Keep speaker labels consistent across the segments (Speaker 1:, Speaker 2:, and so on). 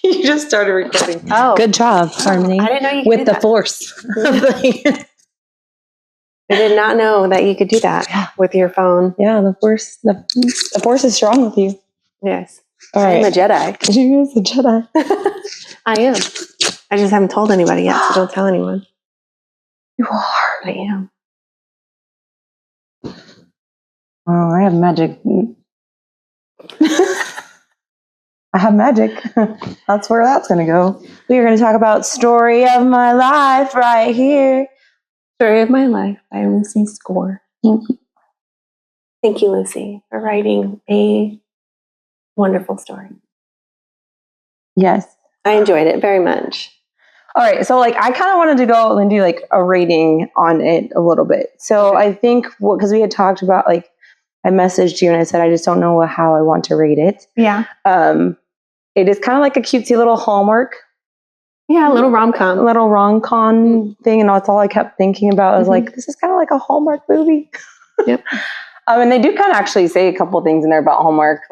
Speaker 1: You just started recording.
Speaker 2: Oh,
Speaker 3: Good job, Harmony.
Speaker 2: I didn't know you could
Speaker 3: with
Speaker 2: do
Speaker 3: the
Speaker 2: that.
Speaker 3: force.
Speaker 2: I did not know that you could do that with your phone.
Speaker 3: Yeah, the force. The force is strong with you.
Speaker 2: Yes.
Speaker 3: All
Speaker 2: I'm
Speaker 3: right.
Speaker 2: a Jedi.
Speaker 3: She is a Jedi.
Speaker 2: I am. I just haven't told anybody yet, so don't tell anyone.
Speaker 3: You are.
Speaker 2: I am.
Speaker 3: Oh, I have magic. I have magic. That's where that's going to go. We are going to talk about Story of My Life right here.
Speaker 2: Story of My Life by Lucy Score.
Speaker 3: Thank you.
Speaker 2: Thank you, Lucy, for writing a wonderful story.
Speaker 3: Yes.
Speaker 2: I enjoyed it very much.
Speaker 3: All right. So, I kind of wanted to go and do, a rating on it a little bit. So, I think, because we had talked about, I messaged you and I said, I just don't know how I want to rate it.
Speaker 2: Yeah.
Speaker 3: It is kind of like a cutesy little Hallmark.
Speaker 2: Yeah, a little rom-com.
Speaker 3: A little rom-com thing. And that's all I kept thinking about. I was like, this is kind of like a Hallmark movie.
Speaker 2: Yep.
Speaker 3: And they do kind of actually say a couple things in there about Hallmark.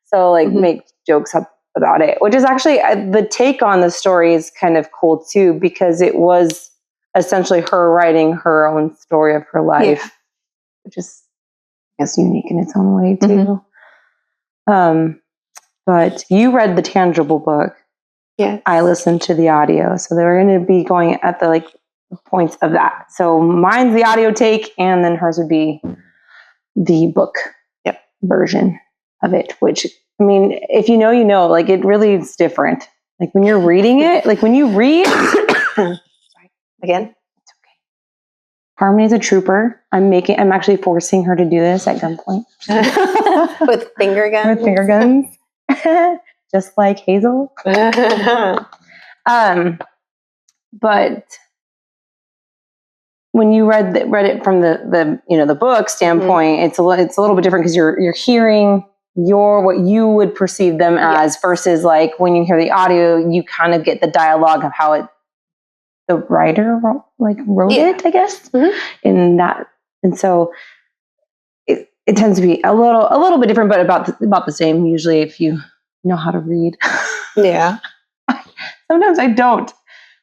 Speaker 3: So, make jokes up about it, which is actually the take on the story is kind of cool too, because it was essentially her writing her own story of her life, which is, I guess, unique in its own way too. But you read the tangible book.
Speaker 2: Yeah.
Speaker 3: I listened to the audio. So they're going to be going at the points of that. So mine's the audio take, and then hers would be the book version of it, which, I mean, if you know, it really is different. When you're reading it, when you read,
Speaker 2: Sorry. Again?
Speaker 3: it's okay. Harmony's a trooper. I'm actually forcing her to do this at gunpoint.
Speaker 2: With finger guns?
Speaker 3: With finger guns. Just like Hazel. But when you read it from the book standpoint, it's a little bit different because you're hearing what you would perceive them as versus when you hear the audio, you kind of get the dialogue of how the writer wrote it, I guess, in that. And so it tends to be a little bit different, but about the same usually if you know how to read.
Speaker 2: Yeah.
Speaker 3: Sometimes I don't.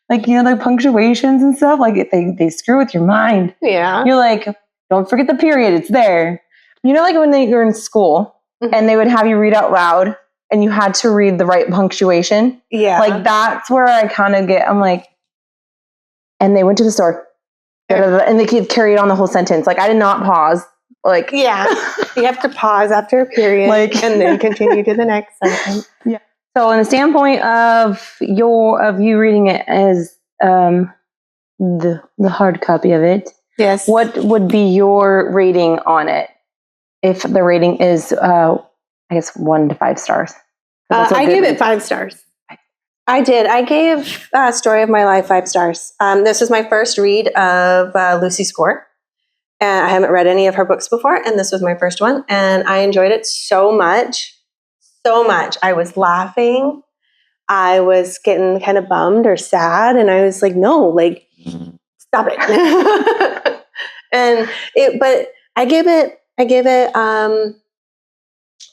Speaker 3: The punctuations and stuff, they screw with your mind.
Speaker 2: Yeah.
Speaker 3: You're don't forget the period, it's there. When you're in school and they would have you read out loud and you had to read the right punctuation.
Speaker 2: Yeah.
Speaker 3: That's where I kind of get, I'm and they went to the store. And they could carry it on the whole sentence. I did not pause.
Speaker 2: Yeah. You have to pause after a period and then continue to the next sentence.
Speaker 3: Yeah. So, in the standpoint of you reading it as the hard copy of it,
Speaker 2: yes,
Speaker 3: what would be your rating on it? If the rating is, I guess, 1 to 5 stars.
Speaker 2: I gave it 5 stars. I did. I gave Story of My Life 5 stars. This was my first read of Lucy Score. And I haven't read any of her books before, and this was my first one. And I enjoyed it so much. So much. I was laughing. I was getting kind of bummed or sad. And I was like, no, stop it. But I gave it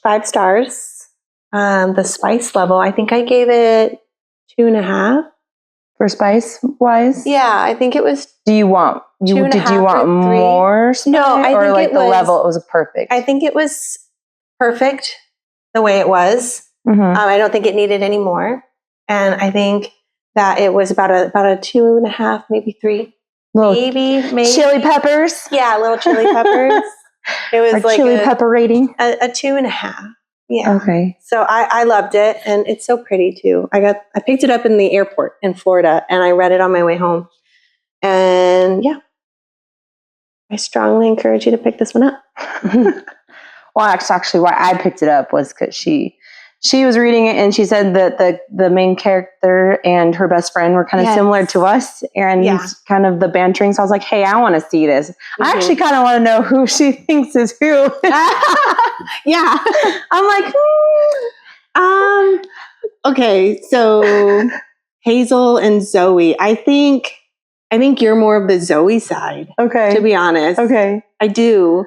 Speaker 2: 5 stars. The spice level, I think I gave it 2.5.
Speaker 3: For spice wise?
Speaker 2: Yeah, I think it was.
Speaker 3: Did you want more spice?
Speaker 2: No, I think
Speaker 3: the level, it was perfect.
Speaker 2: I think it was perfect the way it was. I don't think it needed any more. And I think that it was about a 2.5, maybe 3. Maybe
Speaker 3: chili peppers.
Speaker 2: Yeah, little chili peppers. It was
Speaker 3: chili pepper rating.
Speaker 2: A 2.5. Yeah.
Speaker 3: Okay.
Speaker 2: So I loved it, and it's so pretty too. I picked it up in the airport in Florida, and I read it on my way home. And yeah, I strongly encourage you to pick this one up.
Speaker 3: Well, actually, why I picked it up was because she was reading it, and she said that the main character and her best friend were kind of similar to us, and kind of the bantering. So I was like, hey, I want to see this. I actually kind of want to know who she thinks is who.
Speaker 2: Yeah.
Speaker 3: I'm
Speaker 2: okay, so Hazel and Zoe. I think you're more of the Zoe side.
Speaker 3: Okay.
Speaker 2: To be honest.
Speaker 3: Okay.
Speaker 2: I do.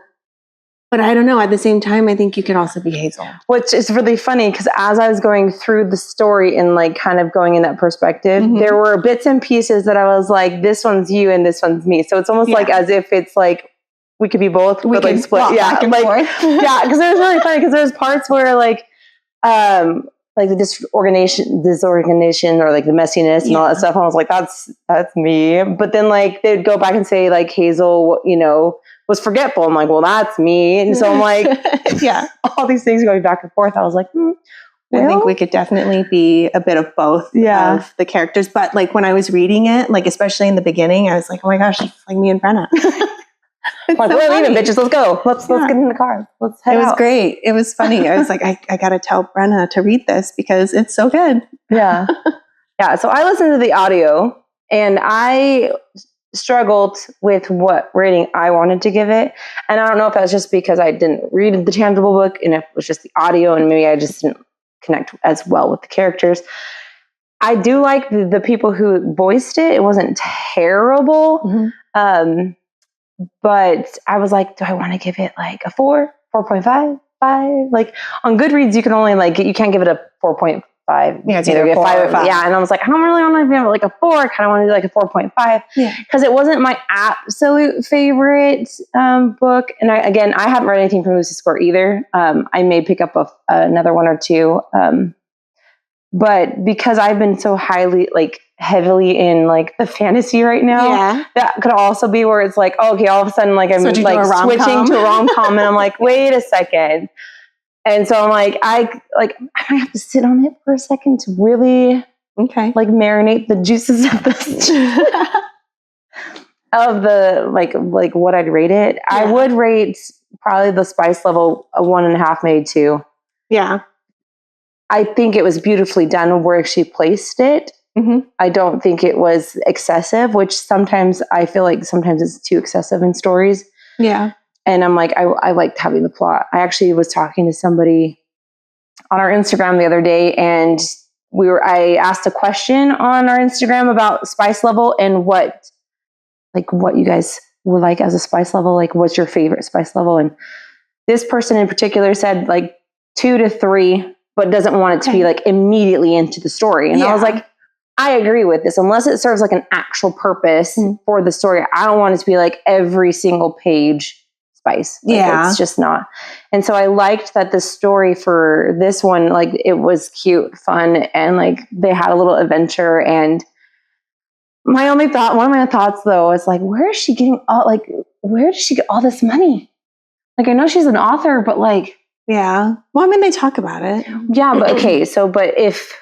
Speaker 2: But I don't know. At the same time, I think you could also be Hazel.
Speaker 3: Which is really funny because as I was going through the story and like kind of going in that perspective,
Speaker 2: Mhm.
Speaker 3: there were bits and pieces that I was like, this one's you and this one's me. So it's almost like as if it's like we could be both,
Speaker 2: We
Speaker 3: but like
Speaker 2: could
Speaker 3: split.
Speaker 2: swap
Speaker 3: Yeah,
Speaker 2: back and
Speaker 3: like
Speaker 2: forth.
Speaker 3: yeah, because it was really funny because there's parts where like the disorganization or like the messiness and all that stuff. And I was like, that's me. But then like they'd go back and say like Hazel, you know, was forgetful. I'm like, well, that's me. And so I'm like,
Speaker 2: yeah,
Speaker 3: all these things going back and forth. I was like,
Speaker 2: I think we could definitely be a bit of both of the characters. But like when I was reading it, like especially in the beginning, I was like, oh my gosh, it's like me and Brenna.
Speaker 3: Like, we're leaving, bitches. Let's go. Let's get in the car. Let's head out.
Speaker 2: It was great. It was funny. I was like, I got to tell Brenna to read this because it's so good.
Speaker 3: Yeah. Yeah. So I listened to the audio and I struggled with what rating I wanted to give it. And I don't know if that's just because I didn't read the tangible book and if it was just the audio and maybe I just didn't connect as well with the characters. I do like the people who voiced it. It wasn't terrible.
Speaker 2: Mm-hmm.
Speaker 3: But I was like, do I want to give it like a 4, 4.5, 5? Like on Goodreads, you can only you can't give it a 4.5.
Speaker 2: Yeah, it's either a 4 or 5.
Speaker 3: Yeah, and I was like, I don't really want to give it like a 4. I kind of want to do like a 4.5 because it wasn't my absolute favorite book. And I haven't read anything from Lucy Score either. I may pick up another one or two. But because I've been so heavily in like the fantasy right now, that could also be where it's like, oh, okay, all of a sudden like I'm switching to a rom-com and I'm like, wait a second. And so I'm like, I might have to sit on it for a second to really like marinate the juices of this of the like what I'd rate it. Yeah. I would rate probably the spice level a 1.5, maybe 2. Yeah. I think it was beautifully done where she placed it. Mm-hmm. I don't think it was excessive, which sometimes I feel like sometimes it's too excessive in stories. Yeah. And I'm like, I liked having the plot. I actually was talking to somebody on our Instagram the other day and I asked a question on our Instagram about spice level and what you guys would like as a spice level. Like, what's your favorite spice level? And this person in particular said like 2 to 3, but doesn't want it to be like immediately into the story. And I was like, I agree with this. Unless it serves like an actual purpose for the story, I don't want it to be like every single page spice. It's just not. And so I liked that the story for this one, like it was cute, fun, and like they had a little adventure. And one of my thoughts though is like, where does she get all this money? Like, I know she's an author, but like,
Speaker 2: yeah. Well, I mean, they talk about it.
Speaker 3: Yeah, but okay. So, but if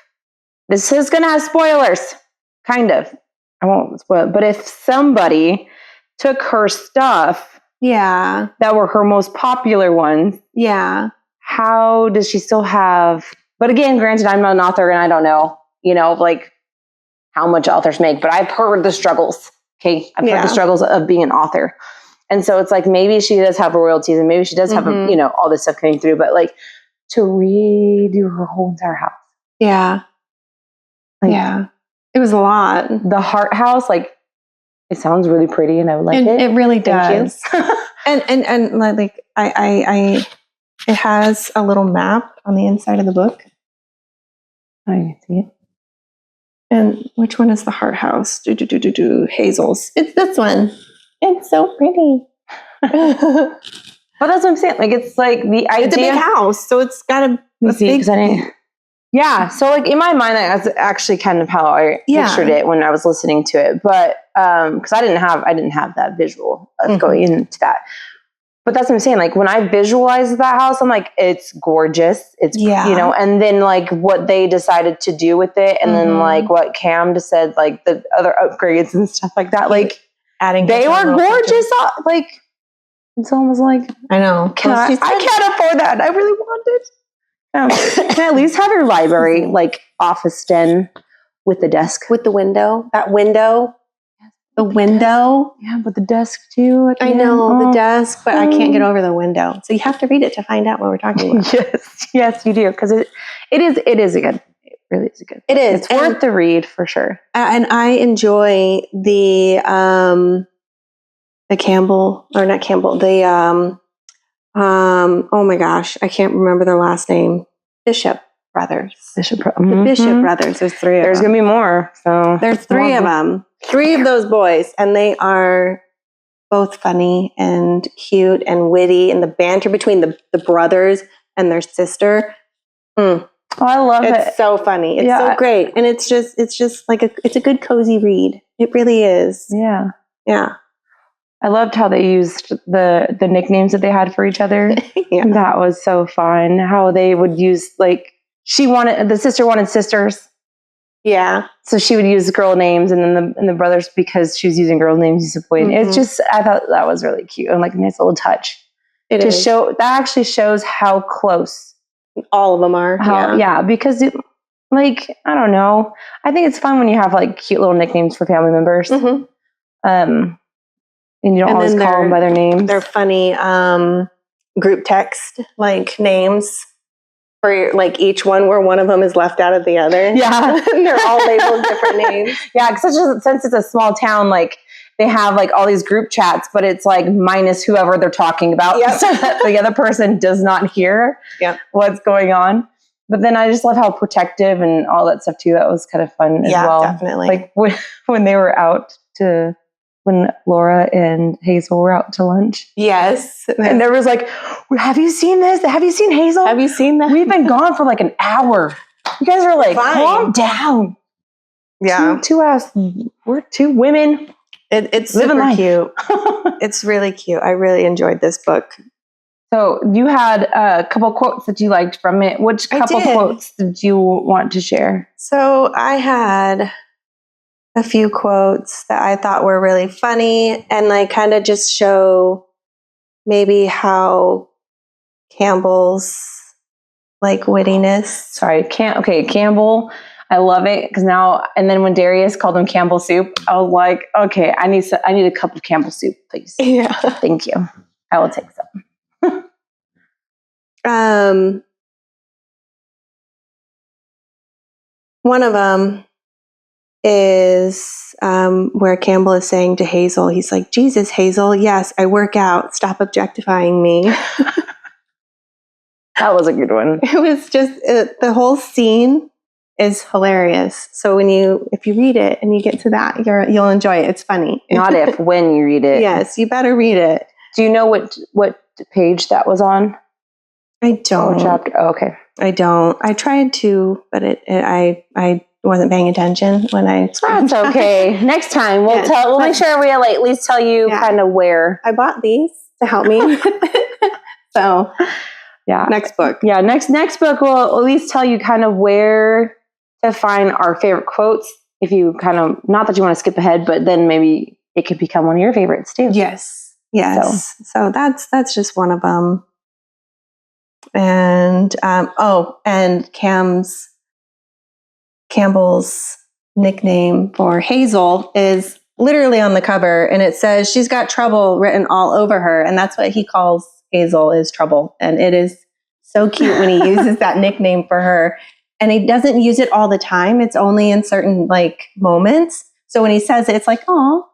Speaker 3: this is going to have spoilers, kind of, I won't spoil it. But if somebody took her stuff, that were her most popular ones, how does she still have? But again, granted, I'm not an author, and I don't know, like how much authors make. But I've heard the struggles. Okay, I've heard the struggles of being an author. And so it's like, maybe she does have royalties and maybe she does have, all this stuff coming through, but like to redo her whole entire house. Yeah.
Speaker 2: It was a lot.
Speaker 3: The Heart House, like it sounds really pretty and I would like it.
Speaker 2: It really does. and like I it has a little map on the inside of the book.
Speaker 3: I can see it.
Speaker 2: And which one is the Heart House? Hazel's. It's this one. It's so pretty.
Speaker 3: Well, that's what I'm saying. Like, it's like the idea.
Speaker 2: It's a big house, so it's got a big.
Speaker 3: Yeah. So, like in my mind, that's actually kind of how I pictured it when I was listening to it. But because I didn't have that visual of going into that. But that's what I'm saying. Like when I visualize that house, I'm like, it's gorgeous. It's and then like what they decided to do with it, and then like what Cam just said, like the other upgrades and stuff like that. Like they were gorgeous. Like it's almost like
Speaker 2: I know.
Speaker 3: I can't afford that. I really want it. Can I at least have your library like office den with the desk
Speaker 2: with the window? That window. The window?
Speaker 3: Yeah, but the desk too.
Speaker 2: I know, the desk, but I can't get over the window. So you have to read it to find out what we're talking about.
Speaker 3: Yes, you do. Because it is a good, it really is a good.
Speaker 2: It is.
Speaker 3: It's worth the read for sure.
Speaker 2: And I enjoy the Campbell, or not Campbell, the Oh my gosh, I can't remember their last name. Bishop brothers. The Bishop brothers. There's three of
Speaker 3: There's
Speaker 2: them.
Speaker 3: going to be more. So
Speaker 2: There's three of them. Three of those boys, and they are both funny and cute and witty, and the banter between the brothers and their sister.
Speaker 3: Oh, I love it.
Speaker 2: It's so funny. It's so great, and it's just like it's a good cozy read. It really is.
Speaker 3: Yeah.
Speaker 2: Yeah.
Speaker 3: I loved how they used the nicknames that they had for each other.
Speaker 2: Yeah.
Speaker 3: That was so fun. How they would use, like, the sister wanted sisters.
Speaker 2: Yeah.
Speaker 3: So she would use girl names, and then the brothers, because she was using girl names, used a boy. It's just, I thought that was really cute and like a nice little touch.
Speaker 2: It is.
Speaker 3: That actually shows how close
Speaker 2: all of them are.
Speaker 3: Because like, I don't know. I think it's fun when you have like cute little nicknames for family members. And you don't always call them by their names.
Speaker 2: They're funny group text like names for like each one where one of them is left out of the other.
Speaker 3: Yeah.
Speaker 2: They're all labeled different names.
Speaker 3: Yeah, since it's a small town, like they have like all these group chats, but it's like minus whoever they're talking about, so that the other person does not hear what's going on. But then I just love how protective and all that stuff too. That was kind of fun as well.
Speaker 2: Yeah, definitely.
Speaker 3: Like when they were when Laura and Hazel were out to lunch.
Speaker 2: Yes.
Speaker 3: And there was like, have you seen this? Have you seen Hazel?
Speaker 2: Have you seen that?
Speaker 3: We've been gone for like an hour. You guys are like, calm down.
Speaker 2: Yeah.
Speaker 3: We're two women.
Speaker 2: It's super cute. It's really cute. I really enjoyed this book.
Speaker 3: So you had a couple quotes that you liked from it. Which couple quotes did you want to share?
Speaker 2: So I had a few quotes that I thought were really funny and like kind of just show maybe how Campbell's like wittiness.
Speaker 3: Sorry, Campbell. I love it because now and then when Darius called him Campbell soup, I was like, okay, I need a cup of Campbell soup, please.
Speaker 2: Yeah,
Speaker 3: thank you. I will take some.
Speaker 2: One of them is where Campbell is saying to Hazel, he's like, Jesus, Hazel, yes, I work out. Stop objectifying me.
Speaker 3: That was a good one.
Speaker 2: It was just, the whole scene is hilarious. So if you read it and you get to that, you'll enjoy it. It's funny.
Speaker 3: Not when you read it.
Speaker 2: Yes, you better read it.
Speaker 3: Do you know what page that was on?
Speaker 2: I don't.
Speaker 3: What chapter? Oh, okay.
Speaker 2: I don't. I tried to, but I wasn't paying attention when I.
Speaker 3: That's okay. Next time we'll make sure we at least tell you kind of where.
Speaker 2: I bought these to help me. So
Speaker 3: yeah,
Speaker 2: next book.
Speaker 3: Yeah, next book will at least tell you kind of where to find our favorite quotes. If you kind of, not that you want to skip ahead, but then maybe it could become one of your favorites too.
Speaker 2: Yes. So that's just one of them. And and Campbell's nickname for Hazel is literally on the cover, and it says she's got trouble written all over her, and that's what he calls Hazel, is trouble. And it is so cute when he uses that nickname for her, and he doesn't use it all the time. It's only in certain like moments. So when he says it, it's like, oh,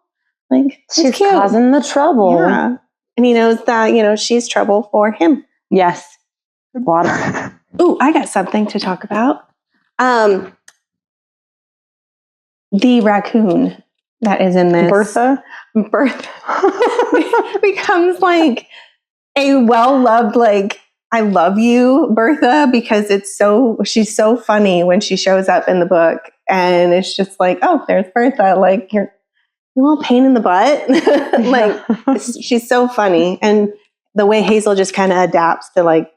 Speaker 2: like
Speaker 3: she's
Speaker 2: cute.
Speaker 3: Causing the trouble.
Speaker 2: Yeah, and he knows that she's trouble for him.
Speaker 3: Yes. A lot of.
Speaker 2: Ooh, I got something to talk about. The raccoon that is in this.
Speaker 3: Bertha
Speaker 2: becomes like a well-loved, like, I love you, Bertha, because she's so funny when she shows up in the book. And it's just like, oh, there's Bertha. Like, you're a little pain in the butt. Like, she's so funny. And the way Hazel just kind of adapts to like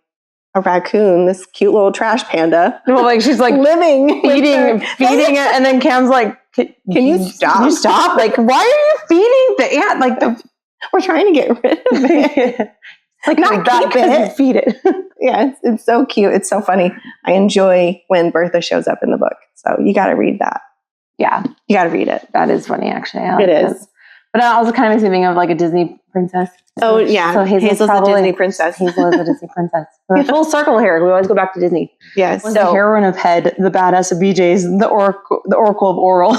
Speaker 2: a raccoon, this cute little trash panda.
Speaker 3: Well, like she's like
Speaker 2: living,
Speaker 3: feeding it, and then Cam's like, "Can
Speaker 2: you stop?
Speaker 3: Can you stop? Like, why are you feeding the ant? Like
Speaker 2: we're trying to get rid of it.
Speaker 3: Like not that bit. Feed it.
Speaker 2: Yes, it's so cute. It's so funny. I enjoy when Bertha shows up in the book. So you got to read that.
Speaker 3: Yeah,
Speaker 2: you got to read it.
Speaker 3: That is funny, actually.
Speaker 2: It is.
Speaker 3: But it also kind of makes me think of like a Disney princess.
Speaker 2: Oh, yeah.
Speaker 3: So Hazel's
Speaker 2: a Disney princess.
Speaker 3: Hazel is a Disney princess. We're full circle here. We always go back to Disney.
Speaker 2: Yes.
Speaker 3: So, the heroine of Head, the badass of BJ's, the Oracle of Oral.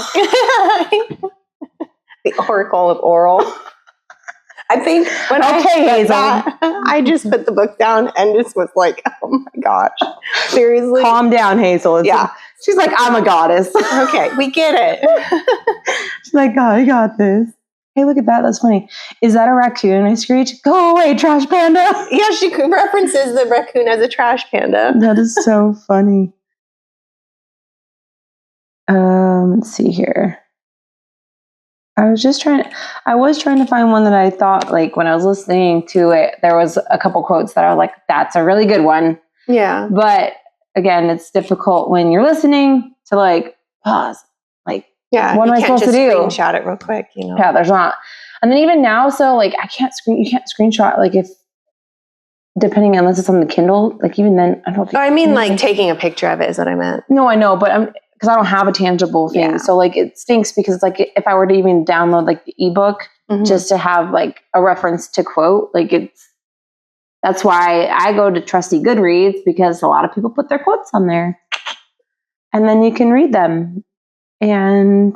Speaker 2: The Oracle of Oral. I think when
Speaker 3: Hazel.
Speaker 2: I just put the book down and just was like, oh my gosh, seriously.
Speaker 3: Calm down, Hazel.
Speaker 2: Yeah.
Speaker 3: She's like, I'm a goddess.
Speaker 2: Okay, we get it.
Speaker 3: She's like, God, I got this. Hey, look at that. That's funny. Is that a raccoon? I screech. Go away, trash panda.
Speaker 2: Yeah, she references the raccoon as a trash panda.
Speaker 3: That is so funny. Let's see here. I was trying to find one that I thought, like, when I was listening to it, there was a couple quotes that I was like, that's a really good one.
Speaker 2: Yeah.
Speaker 3: But again, it's difficult when you're listening to like pause. Like,
Speaker 2: yeah,
Speaker 3: what am I supposed to do?
Speaker 2: Screenshot it real quick, you know.
Speaker 3: Yeah, there's not. And then even now, so like you can't screenshot, like, if depending unless it's on the Kindle, like even then I don't think.
Speaker 2: Oh, I mean, like taking a picture of it is what I meant.
Speaker 3: No, I know, but because I don't have a tangible thing.
Speaker 2: Yeah.
Speaker 3: So like it stinks because it's like if I were to even download like the ebook just to have like a reference to quote, like that's why I go to trusty Goodreads, because a lot of people put their quotes on there. And then you can read them and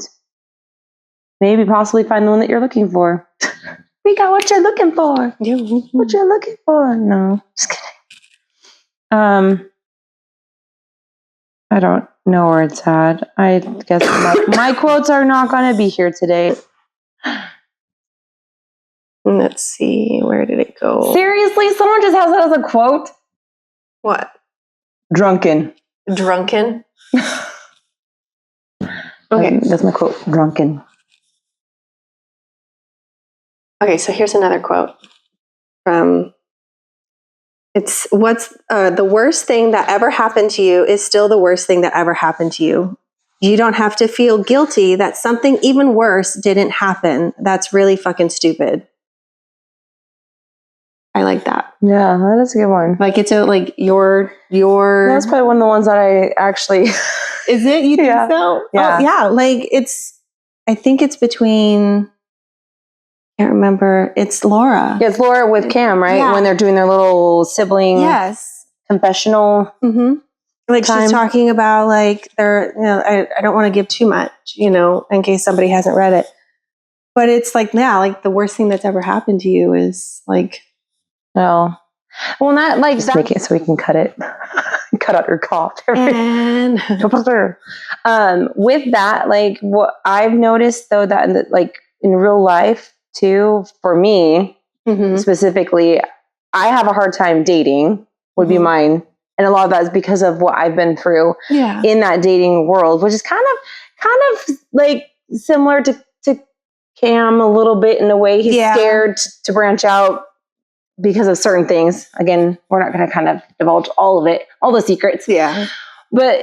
Speaker 3: maybe possibly find the one that you're looking for. We got what you're looking for. What you're looking for. No, just kidding. I don't know where it's at. I guess my quotes are not going to be here today.
Speaker 2: Let's see. Where did it go?
Speaker 3: Seriously? Someone just has that as a quote?
Speaker 2: What?
Speaker 3: Drunken.
Speaker 2: Drunken? Okay.
Speaker 3: That's my quote. Drunken.
Speaker 2: Okay, so here's another quote from... It's what's the worst thing that ever happened to you is still the worst thing that ever happened to you. You don't have to feel guilty that something even worse didn't happen. That's really fucking stupid. I like that.
Speaker 3: Yeah, that is a good one.
Speaker 2: Like it's like your.
Speaker 3: That's probably one of the ones that I actually.
Speaker 2: Is it? You think
Speaker 3: Yeah.
Speaker 2: so?
Speaker 3: Yeah.
Speaker 2: Oh, yeah. Like it's. I think it's between. Can't remember. It's Laura.
Speaker 3: Yeah, it's Laura with Cam, right?
Speaker 2: Yeah.
Speaker 3: When they're doing their little sibling confessional.
Speaker 2: Mm-hmm. Like
Speaker 3: time.
Speaker 2: she's talking about like they're, you know, I don't want to give too much, you know, in case somebody hasn't read it. But it's like now, like the worst thing that's ever happened to you is like.
Speaker 3: Well, not like just make it so we can cut it, cut out your cough.
Speaker 2: And
Speaker 3: with that, like what I've noticed though that like in real life too, for me specifically, I have a hard time dating. Would be mine. And a lot of that is because of what I've been through in that dating world, which is kind of like similar to Cam a little bit in a way. He's scared to branch out because of certain things. Again, we're not going to kind of divulge all of it, all the secrets. Yeah. But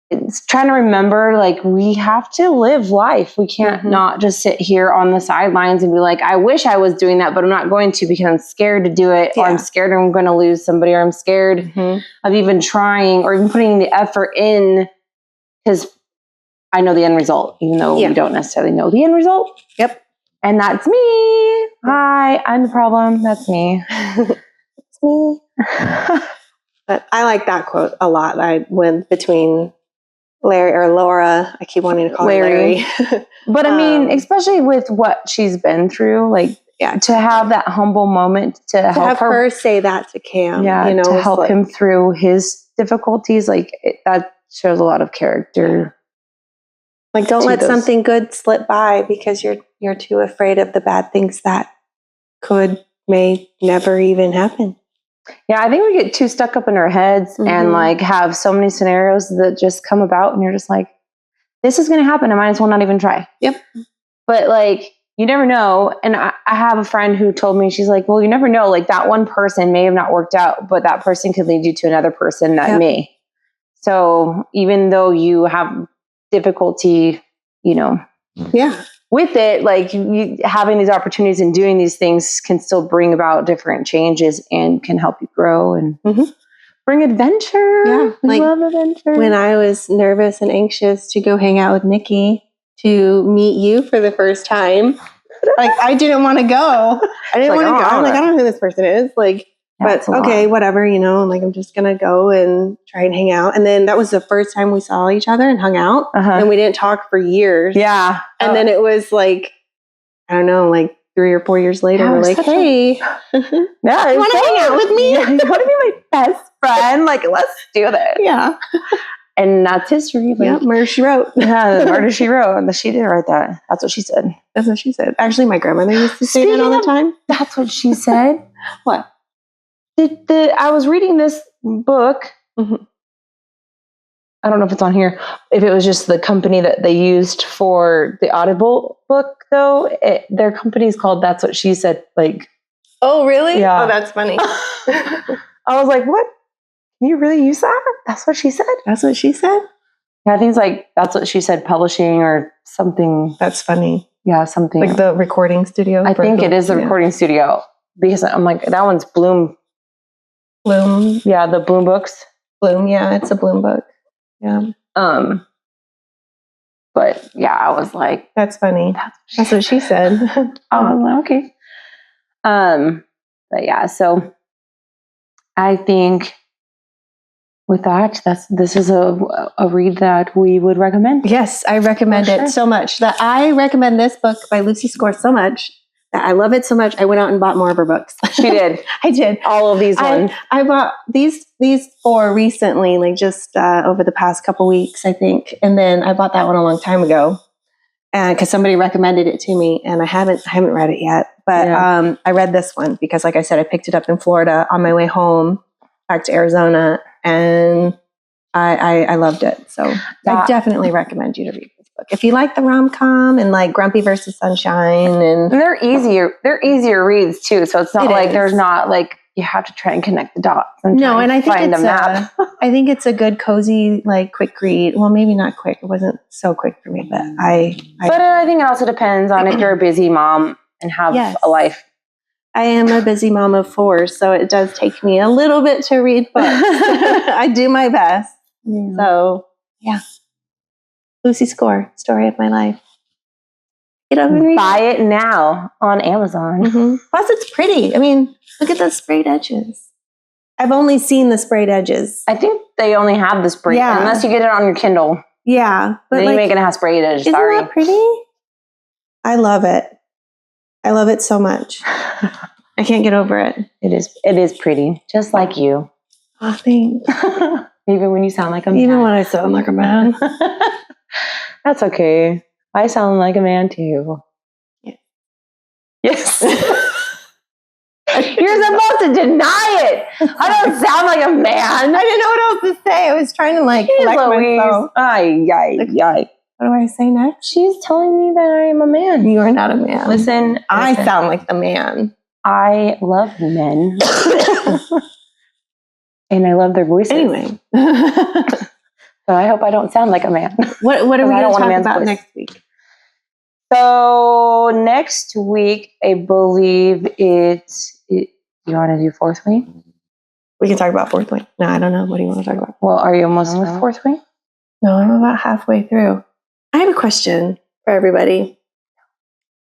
Speaker 3: it's trying to remember, like, we have to live life. We can't not just sit here on the sidelines and be like, I wish I was doing that, but I'm not going to because I'm scared to do it, or I'm scared I'm going to lose somebody, or I'm scared of even trying or even putting the effort in because I know the end result, even though we don't necessarily know the end result. Yep. And that's me. Hi, I'm the problem. That's me. It's me.
Speaker 2: But I like that quote a lot. I went between Larry or Laura. I keep wanting to call her Larry.
Speaker 3: But I mean, especially with what she's been through, like to have that humble moment to help
Speaker 2: have her say that to Cam.
Speaker 3: Yeah,
Speaker 2: you know,
Speaker 3: to help him through his difficulties. Like that shows a lot of character.
Speaker 2: Like, don't let something good slip by because you're too afraid of the bad things that may never even happen.
Speaker 3: Yeah, I think we get too stuck up in our heads and like have so many scenarios that just come about and you're just like, this is going to happen. I might as well not even try. Yep. But like, you never know. And I have a friend who told me, she's like, well, you never know. Like that one person may have not worked out, but that person could lead you to another person that may. So even though you have difficulty, you know, with it, like you having these opportunities and doing these things can still bring about different changes and can help you grow and bring adventure. Yeah, we love adventure.
Speaker 2: When I was nervous and anxious to go hang out with Nikki to meet you for the first time, like I didn't want to go. I didn't want to go. I'm like, I don't know who this person is. Like, but okay, whatever, you know, like I'm just going to go and try and hang out. And then that was the first time we saw each other and hung out and we didn't talk for years.
Speaker 3: Yeah.
Speaker 2: And then it was like, I don't know, like 3 or 4 years later,
Speaker 3: Yeah,
Speaker 2: we're
Speaker 3: we're
Speaker 2: like,
Speaker 3: such
Speaker 2: hey,
Speaker 3: Yeah,
Speaker 2: you want to hang out with me?
Speaker 3: Yeah, you want to be my best friend? Like, let's do this.
Speaker 2: Yeah.
Speaker 3: And that's history. Like,
Speaker 2: Yeah, murder, she wrote.
Speaker 3: yeah, the murder she wrote. And she didn't write that. That's what she said.
Speaker 2: That's what she said. Actually, my grandmother used to say that all the time.
Speaker 3: That's what she said.
Speaker 2: What?
Speaker 3: I was reading this book.
Speaker 2: Mhm.
Speaker 3: I don't know if it's on here. If it was just the company that they used for the Audible book, though, their company's called That's What She Said. Like,
Speaker 2: Oh, really?
Speaker 3: Yeah.
Speaker 2: Oh, that's funny.
Speaker 3: I was like, what? Can you really use that? That's what she said?
Speaker 2: That's what she said?
Speaker 3: Yeah, I think it's like, That's What She Said Publishing or something.
Speaker 2: That's funny.
Speaker 3: Yeah, something.
Speaker 2: Like the recording studio?
Speaker 3: I think it is the recording studio. Because I'm like, that one's Bloom.
Speaker 2: Bloom.
Speaker 3: Yeah, the Bloom books.
Speaker 2: Bloom, yeah, it's a Bloom book. Yeah.
Speaker 3: But yeah, I was like,
Speaker 2: That's funny. That's what she said.
Speaker 3: I was like, okay. But yeah, so I think with that, this is a read that we would recommend.
Speaker 2: Yes, I recommend it so much. That I recommend this book by Lucy Score so much that I love it so much. I went out and bought more of her books.
Speaker 3: She did.
Speaker 2: I did.
Speaker 3: All of these ones.
Speaker 2: I bought these 4 recently, like just over the past couple weeks, I think. And then I bought that one a long time ago, and because somebody recommended it to me, and I haven't read it yet. But I read this one because, like I said, I picked it up in Florida on my way home back to Arizona, and I loved it. So I definitely recommend you to read this book if you like the rom-com and like Grumpy versus Sunshine, and
Speaker 3: they're easier. They're easier reads too. So it's not like there's not like you have to try and connect the dots. And
Speaker 2: I think it's I think it's a good, cozy, like quick read. Well, maybe not quick. It wasn't so quick for me, but I
Speaker 3: think it also depends on if you're a busy mom and have a life.
Speaker 2: I am a busy mom of 4, so it does take me a little bit to read books. I do my best. Yeah. So, yeah. Lucy Score, Story of My Life. Get over and read
Speaker 3: Buy it now on Amazon.
Speaker 2: Mm-hmm. Plus, it's pretty. I mean, look at the sprayed edges. I've only seen the sprayed edges.
Speaker 3: I think they only have the sprayed, unless you get it on your Kindle.
Speaker 2: Yeah.
Speaker 3: But then you make it have sprayed edges.
Speaker 2: Isn't that pretty? I love it. I love it so much. I can't get over it.
Speaker 3: It is pretty, just like you.
Speaker 2: Oh, thanks.
Speaker 3: Even when you sound like a man.
Speaker 2: Even when I sound like a man.
Speaker 3: That's okay. I sound like a man too. Yeah. Yes. You're supposed to deny it. I don't sound like a man.
Speaker 2: I didn't know what else to say. I was trying to collect myself. What do I say next?
Speaker 3: She's telling me that I am a man.
Speaker 2: You are not a man.
Speaker 3: Listen.
Speaker 2: I sound like the man.
Speaker 3: I love men. And I love their voices.
Speaker 2: Anyway.
Speaker 3: So I hope I don't sound like a man.
Speaker 2: What are we going to talk about next week?
Speaker 3: So next week, I believe you want to do Fourth Wing?
Speaker 2: We can talk about Fourth Wing. No, I don't know. What do you want to talk about?
Speaker 3: Well, are you almost done with Fourth Wing?
Speaker 2: No, I'm about halfway through. I have a question for everybody.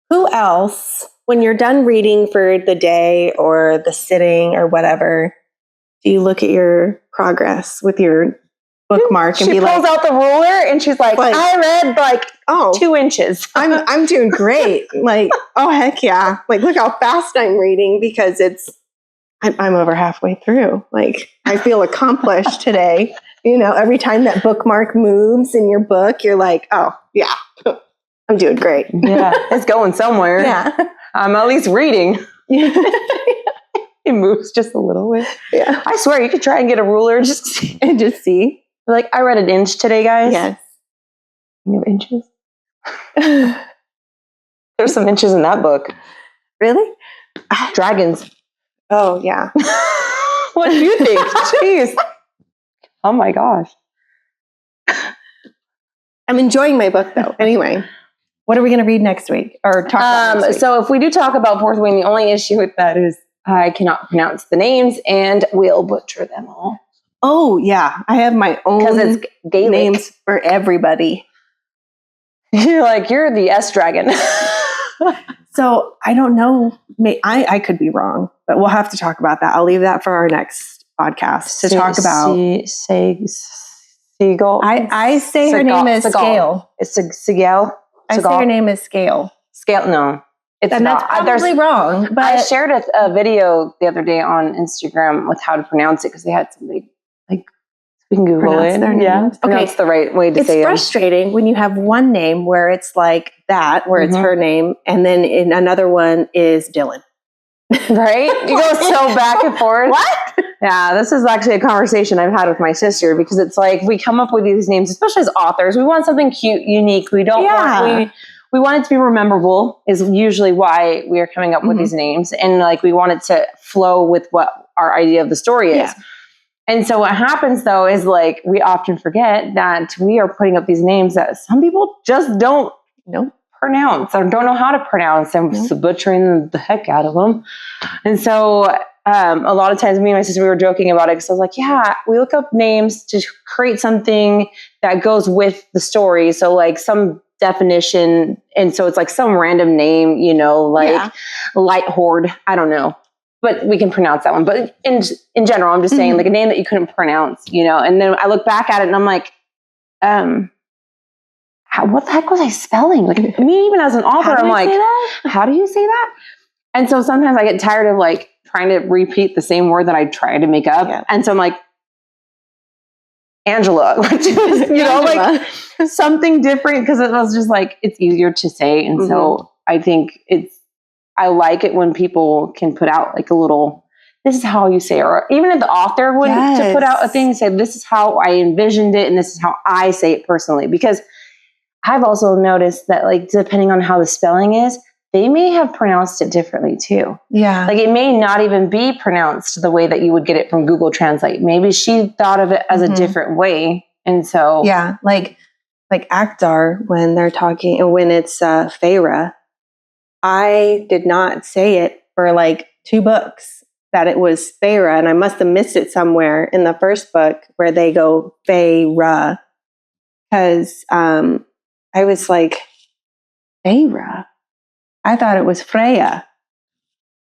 Speaker 2: Who else, when you're done reading for the day or the sitting or whatever, do you look at your progress with your bookmark and
Speaker 3: she pulls out the ruler and she's like I read 2 inches.
Speaker 2: I'm doing great. Like, oh heck yeah. Like, look how fast I'm reading because I'm over halfway through. Like, I feel accomplished today. You know, every time that bookmark moves in your book, you're like, oh yeah, I'm doing great.
Speaker 3: Yeah, it's going somewhere.
Speaker 2: Yeah.
Speaker 3: I'm at least reading. It moves just a little bit.
Speaker 2: Yeah.
Speaker 3: I swear you could try and get a ruler and just see. Like, I read an inch today, guys.
Speaker 2: Yes.
Speaker 3: You have inches? There's some inches in that book.
Speaker 2: Really?
Speaker 3: Dragons.
Speaker 2: Oh, yeah.
Speaker 3: What do you think? Jeez. Oh my gosh.
Speaker 2: I'm enjoying my book though. Anyway, what are we going to read next week or talk about next week?
Speaker 3: So if we do talk about Fourth Wing, the only issue with that is I cannot pronounce the names and we'll butcher them all.
Speaker 2: Oh, yeah. I have my own
Speaker 3: because it's Gaelic
Speaker 2: names for everybody.
Speaker 3: You're the S dragon.
Speaker 2: So I don't know. I could be wrong, but we'll have to talk about that. I'll leave that for our next podcast to talk about.
Speaker 3: Seagull.
Speaker 2: I say her name is Scale.
Speaker 3: It's Scale.
Speaker 2: I say her name is Scale.
Speaker 3: Scale. No. It's
Speaker 2: And
Speaker 3: not.
Speaker 2: that's probably wrong. But
Speaker 3: I shared a video the other day on Instagram with how to pronounce it because they had somebody like we can Google
Speaker 2: Pronounce
Speaker 3: it.
Speaker 2: their
Speaker 3: Yeah,
Speaker 2: names.
Speaker 3: pronounce the right way to
Speaker 2: it's
Speaker 3: say it.
Speaker 2: frustrating when you have one name where it's like that, where it's
Speaker 3: Mhm.
Speaker 2: her name, and then in another one is Dylan.
Speaker 3: Right? You go so back and forth.
Speaker 2: What?
Speaker 3: Yeah, this is actually a conversation I've had with my sister because it's like we come up with these names, especially as authors. We want something cute, unique. We don't want we want it to be memorable is usually why we are coming up with these names. And like we want it to flow with what our idea of the story is.
Speaker 2: Yeah.
Speaker 3: And so what happens though is like we often forget that we are putting up these names that some people just don't pronounce or don't know how to pronounce and butchering the heck out of them. And so a lot of times me and my sister, we were joking about it because I was like, yeah, we look up names to create something that goes with the story. So like some definition. And so it's like some random name, you know, like Light Horde. I don't know. But we can pronounce that one. But in general, I'm just saying like a name that you couldn't pronounce, you know. And then I look back at it and I'm like, what the heck was I spelling? Like me, even as an author, I'm like, how do you say that? And so sometimes I get tired of like trying to repeat the same word that I try to make up. Yeah. And so I'm like, Angela, which is, you know, like something different because it was just like, it's easier to say. And so I think I like it when people can put out like a little, this is how you say it. Or even if the author would to put out a thing and say, this is how I envisioned it. And this is how I say it personally. Because I've also noticed that like, depending on how the spelling is, they may have pronounced it differently too. Yeah. Like it may not even be pronounced the way that you would get it from Google Translate. Maybe she thought of it as a different way. And so. Yeah.
Speaker 2: Like Actar, when they're talking, when it's Feyre, I did not say it for like 2 books that it was Feyre, and I must have missed it somewhere in the first book where they go Feyre, because I was like, Feyre? I thought it was Freya.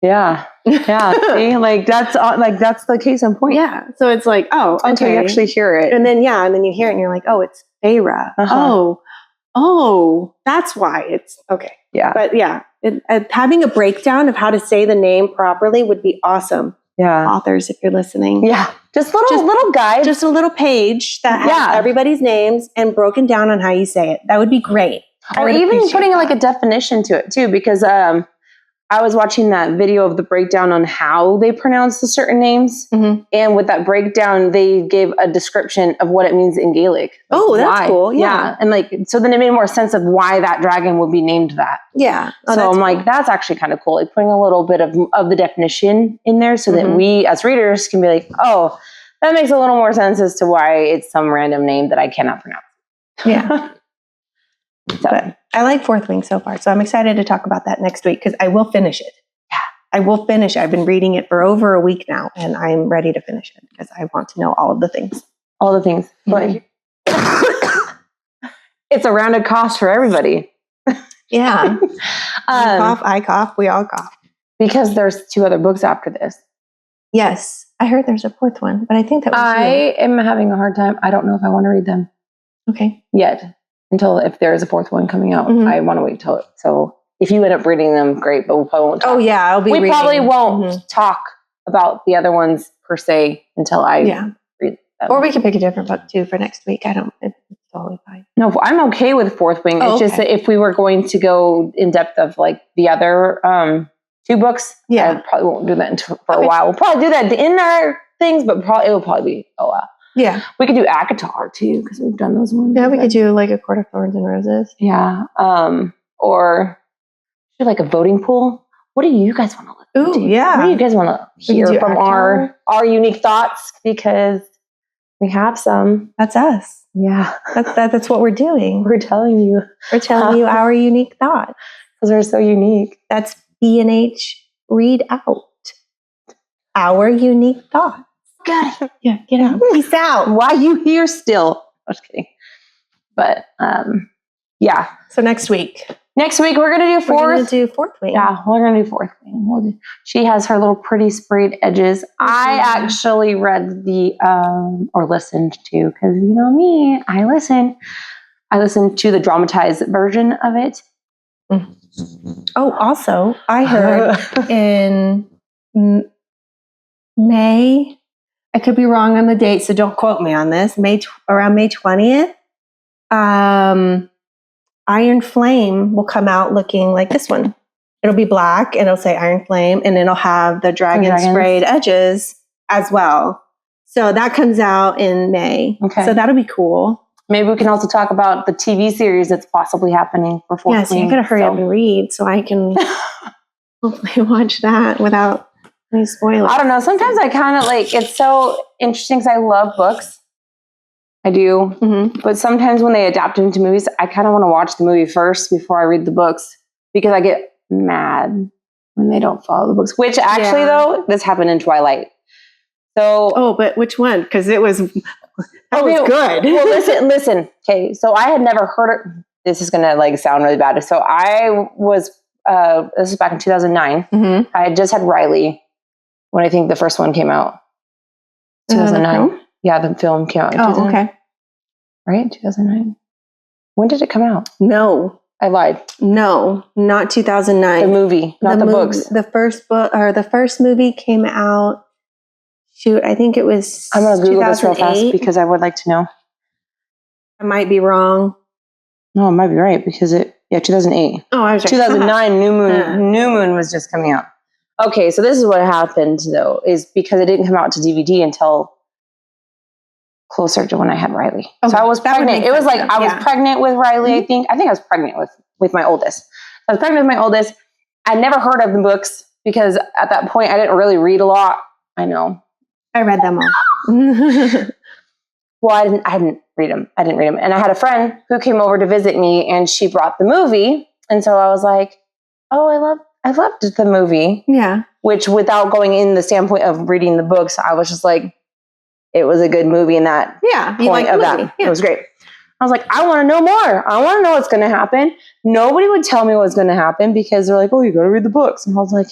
Speaker 3: Yeah. Yeah. See, like that's the case in point.
Speaker 2: Yeah. So it's like, oh, okay.
Speaker 3: Until you actually hear it.
Speaker 2: And then you hear it and you're like, oh, it's Feyre. Oh, that's why it's okay. Yeah. But yeah, having a breakdown of how to say the name properly would be awesome. Yeah. Authors, if you're listening. Yeah. Just little guide. Just a little page that has everybody's names and broken down on how you say it. That would be great.
Speaker 3: Or even putting like a definition to it too, because I was watching that video of the breakdown on how they pronounce the certain names. And with that breakdown, they gave a description of what it means in Gaelic. Like
Speaker 2: oh, that's cool.
Speaker 3: Yeah. And like, so then it made more sense of why that dragon would be named that.
Speaker 2: Yeah.
Speaker 3: Oh, so I'm like, that's actually kind of cool. Like putting a little bit of the definition in there so that we as readers can be like, oh, that makes a little more sense as to why it's some random name that I cannot pronounce.
Speaker 2: Yeah. But I like Fourth Wing so far, so I'm excited to talk about that next week because I will finish it. Yeah, I will finish it. I've been reading it for over a week now, and I'm ready to finish it because I want to know all of the things.
Speaker 3: All the things. But it's a rounded cost for everybody.
Speaker 2: Yeah. You cough, I cough, we all cough.
Speaker 3: Because there's 2 other books after this.
Speaker 2: Yes. I heard there's a 4th one, but I think that was
Speaker 3: I am having a hard time. I don't know if I want to read them.
Speaker 2: Okay.
Speaker 3: Yet. Until if there is a 4th one coming out, I want to wait till it. So if you end up reading them, great, but we probably won't talk.
Speaker 2: Oh yeah, I'll be reading.
Speaker 3: Probably won't talk about the other ones per se until I read them.
Speaker 2: Or we can pick a different book too for next week. It's totally fine.
Speaker 3: No, I'm okay with Fourth Wing. It's just that if we were going to go in depth of like the other 2 books, I probably won't do that for a while. We'll probably do that in our things, but it will probably be a while. Yeah. We could do Akatar too, because we've done those ones.
Speaker 2: Yeah, we could do like A Court of Thorns and Roses.
Speaker 3: Yeah. Or do like a voting pool. What do you guys want to look into?
Speaker 2: Yeah.
Speaker 3: What do you guys want to hear from our unique thoughts? Because we have some.
Speaker 2: That's us.
Speaker 3: Yeah.
Speaker 2: That's what we're doing.
Speaker 3: We're telling you.
Speaker 2: We're telling you our unique thoughts.
Speaker 3: Because we're so unique.
Speaker 2: That's BNH Read Out. Our unique thoughts.
Speaker 3: Got it.
Speaker 2: Yeah, get out. Peace out.
Speaker 3: Why are you here still? I'm just kidding. But yeah.
Speaker 2: So next week
Speaker 3: we're gonna do 4th.
Speaker 2: We're gonna do 4th Wing.
Speaker 3: Yeah, we're gonna do 4th Wing. She has her little pretty sprayed edges. I actually read the or listened to, because you know me, I listened to the dramatized version of it.
Speaker 2: Oh, also, I heard in May, I could be wrong on the date, so don't quote me on this, around May 20th, Iron Flame will come out looking like this one. It'll be black, and it'll say Iron Flame, and it'll have the dragon sprayed edges as well. So that comes out in May. Okay. So that'll be cool.
Speaker 3: Maybe we can also talk about the TV series that's possibly happening for 14.
Speaker 2: Yeah, so you're going to hurry up and read so I can hopefully watch that without any spoilers.
Speaker 3: I don't know. Sometimes I kind of like, it's so interesting because I love books. I do. Mm-hmm. But sometimes when they adapt them into movies, I kind of want to watch the movie first before I read the books because I get mad when they don't follow the books. Which actually, though, this happened in Twilight. So,
Speaker 2: oh, but which one? Because it was good.
Speaker 3: Well, listen. Okay, so I had never heard it. This is gonna like sound really bad. So I was. This is back in 2009. Mm-hmm. I had just had Riley when I think the first one came out. 2009. Yeah, the film came out.
Speaker 2: Oh, okay.
Speaker 3: Right, 2009. When did it come out?
Speaker 2: No,
Speaker 3: I lied.
Speaker 2: No, not 2009.
Speaker 3: The movie, not the books.
Speaker 2: The first book or the first movie came out. Shoot, I think it was.
Speaker 3: I'm going to Google this real fast because I would like to know.
Speaker 2: I might be wrong.
Speaker 3: No, it might be right because 2008.
Speaker 2: Oh, I was right.
Speaker 3: 2009, New Moon was just coming out. Okay, so this is what happened though, is because it didn't come out to DVD until closer to when I had Riley. Okay. So I was pregnant. It was like I was pregnant with Riley, mm-hmm. I think I was pregnant with my oldest. I was pregnant with my oldest. I'd never heard of the books because at that point I didn't really read a lot. I know.
Speaker 2: I read them all.
Speaker 3: Well, I didn't read them. And I had a friend who came over to visit me and she brought the movie. And so I was like, oh, I loved the movie.
Speaker 2: Yeah.
Speaker 3: Which without going in the standpoint of reading the books, I was just like, it was a good movie in that point of that. Yeah. It was great. I was like, I want to know more. I want to know what's going to happen. Nobody would tell me what's going to happen because they're like, oh, you got to read the books. And I was like,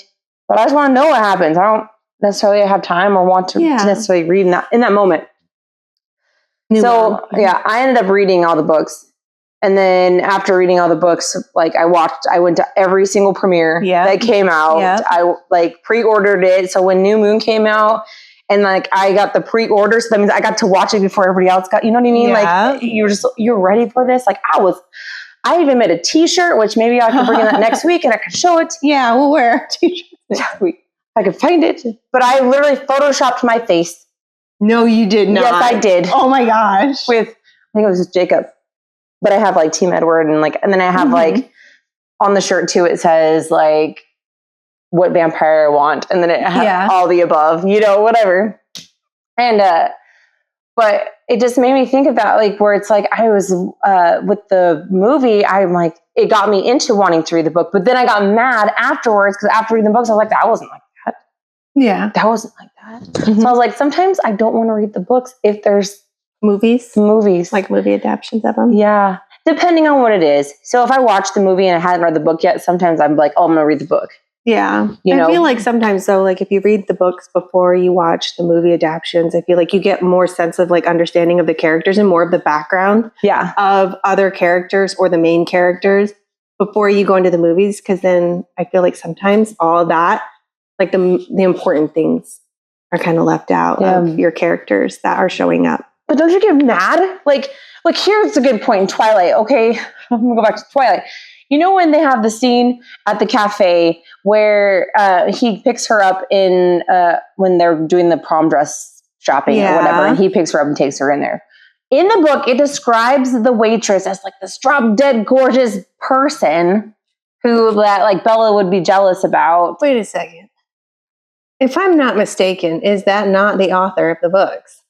Speaker 3: but I just want to know what happens. I don't necessarily have time or want to necessarily read in that moment. I ended up reading all the books. And then after reading all the books, like I went to every single premiere that came out. Yep. I like pre-ordered it. So when New Moon came out and like I got the pre-order, so that means I got to watch it before everybody else got, you know what I mean? Yeah. Like you're ready for this. Like I even made a t-shirt, which maybe I can bring in that next week and I can show it.
Speaker 2: Yeah, we'll wear a t-shirt
Speaker 3: next week. I could find it, but I literally photoshopped my face.
Speaker 2: No, you did not.
Speaker 3: Yes, I did.
Speaker 2: Oh my gosh.
Speaker 3: I think it was Jacob, but I have like Team Edward and then I have like on the shirt too, it says like what vampire I want. And then it has all the above, whatever. And, but it just made me think of that, like where it's like, I was, with the movie, I'm like, it got me into wanting to read the book, but then I got mad afterwards. Cause after reading the books, I was like, that wasn't like that.
Speaker 2: Yeah.
Speaker 3: That wasn't like that. Mm-hmm. So I was like, sometimes I don't want to read the books if there's
Speaker 2: movies,
Speaker 3: like
Speaker 2: movie adaptions of them.
Speaker 3: Yeah. Depending on what it is. So if I watch the movie and I hadn't read the book yet, sometimes I'm like, oh, I'm going to read the book.
Speaker 2: Yeah. I feel like sometimes though, like if you read the books before you watch the movie adaptions, I feel like you get more sense of like understanding of the characters and more of the background of other characters or the main characters before you go into the movies. Cause then I feel like sometimes all of that, like the important things are kind of left out of your characters that are showing up.
Speaker 3: But don't you get mad? Like here's a good point in Twilight. Okay. I'm going to go back to Twilight. You know, when they have the scene at the cafe where he picks her up in when they're doing the prom dress shopping or whatever, and he picks her up and takes her in there. In the book, it describes the waitress as like this drop dead gorgeous person who that like Bella would be jealous about.
Speaker 2: Wait a second. If I'm not mistaken, is that not the author of the books?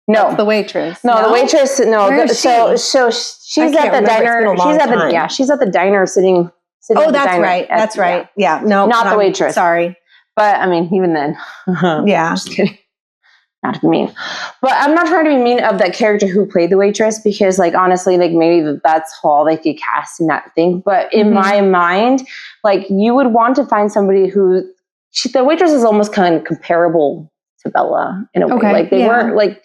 Speaker 3: No,
Speaker 2: that's the waitress.
Speaker 3: No, the waitress. No, so she's at the diner. She's at the diner sitting.
Speaker 2: Oh, that's right. That's right. Yeah, no,
Speaker 3: not the waitress.
Speaker 2: Sorry,
Speaker 3: but I mean, even then,
Speaker 2: just
Speaker 3: kidding. Not to be mean, but I'm not trying to be mean of that character who played the waitress because, like, honestly, like maybe that's all they could cast in that thing. But in my mind, like, you would want to find somebody who the waitress is almost kind of comparable to Bella in a way. Like they weren't like.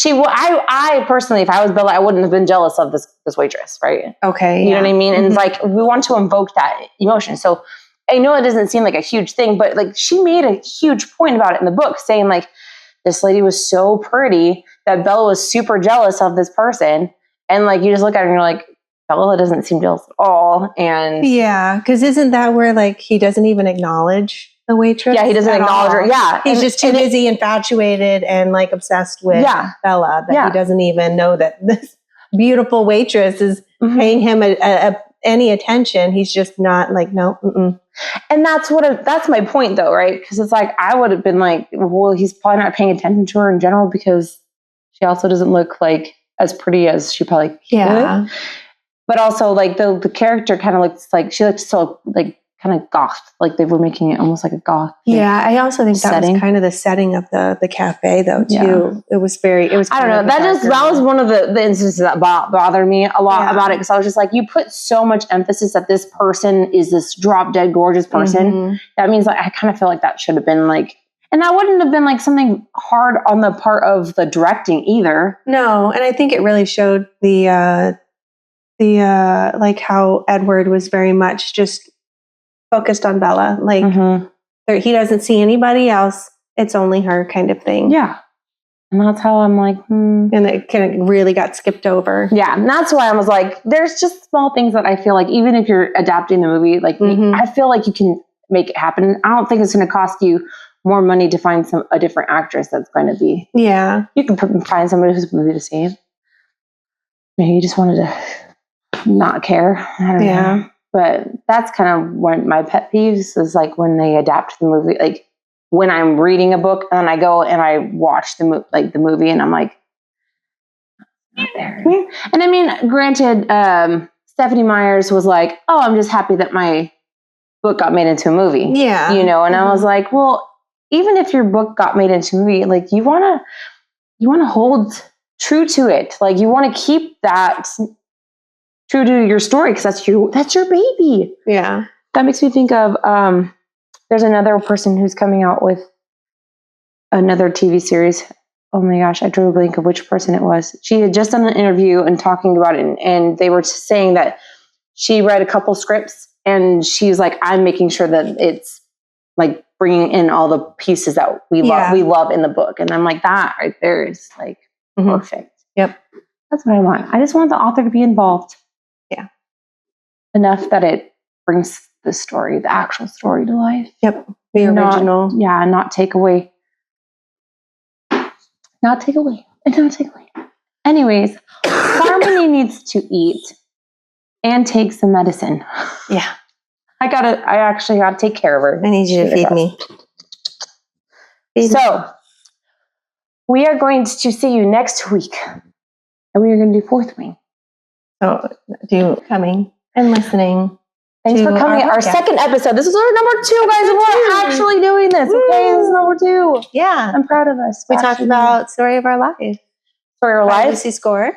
Speaker 3: I personally, if I was Bella, I wouldn't have been jealous of this waitress, right?
Speaker 2: Okay.
Speaker 3: You know what I mean? And like, we want to invoke that emotion. So I know it doesn't seem like a huge thing, but like, she made a huge point about it in the book, saying like, this lady was so pretty that Bella was super jealous of this person. And like, you just look at her and you're like, Bella doesn't seem jealous at all. And
Speaker 2: yeah, because isn't that where like he doesn't even acknowledge the waitress?
Speaker 3: yeah, he doesn't acknowledge her. Yeah.
Speaker 2: He's just too busy, infatuated, and like obsessed with Bella that he doesn't even know that this beautiful waitress is paying him any attention. He's just not like, no. Mm-mm.
Speaker 3: And that's my point though, right? Because it's like, I would have been like, well, he's probably not paying attention to her in general because she also doesn't look like as pretty as she probably could. But also like the character kind of looks like, she looks so like kind of goth, like they were making it almost like a goth.
Speaker 2: Yeah, I also think that was kind of the setting of the cafe though too. Yeah. It was I don't know.
Speaker 3: That was one of the instances that bothered me a lot about it, because I was just like, you put so much emphasis that this person is this drop dead gorgeous person. That means like, I kind of feel like that should have been like, and that wouldn't have been like something hard on the part of the directing either.
Speaker 2: No, and I think it really showed the like how Edward was very much just focused on Bella. Like he doesn't see anybody else. It's only her kind of thing.
Speaker 3: Yeah. And that's how I'm like,
Speaker 2: And it kind of really got skipped over.
Speaker 3: Yeah. And that's why I was like, there's just small things that I feel like, even if you're adapting the movie, like I feel like you can make it happen. I don't think it's going to cost you more money to find a different actress that's going to be. Yeah. You can find somebody who's movie to save. Maybe you just wanted to not care. I don't know. But that's kind of one of my pet peeves is like when they adapt the movie, like when I'm reading a book and I go and I watch the movie and I'm like, not there. And I mean, granted, Stephanie Meyers was like, oh, I'm just happy that my book got made into a movie. Yeah. You know, and I was like, well, even if your book got made into a movie, like you want to hold true to it. Like you want to keep that true to your story, because that's your baby. Yeah. That makes me think of there's another person who's coming out with another TV series. Oh my gosh, I drew a blank of which person it was. She had just done an interview and talking about it, and they were saying that she read a couple scripts and she's like, I'm making sure that it's like bringing in all the pieces that we love in the book. And I'm like, that right there is like perfect. Yep. That's what I want. I just want the author to be involved. Yeah. Enough that it brings the actual story to life. Yep. The original. Not take away. Not take away. Anyways, Harmony needs to eat and take some medicine. Yeah. I actually gotta take care of her. I need you to feed me. So we are going to see you next week. And we are going to do Fourth Wing. So coming and listening. Thanks for coming. Our second episode. This is our number 2, guys. We're actually doing this. Okay, this is number 2. Yeah. I'm proud of us. We talked about Story of Our Life. Story of Our Life.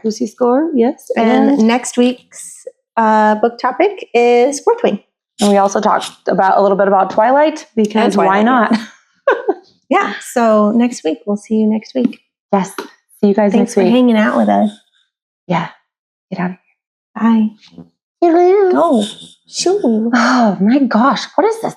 Speaker 3: Lucy Score. Yes. And next week's book topic is Fourth Wing. And we also talked a little bit about Twilight, because why not? Yeah. So next week, we'll see you next week. Yes. See you guys next week. Thanks for hanging out with us. Yeah. Get out of here. Bye. Hello. Go. Shoo. Oh my gosh. What is this?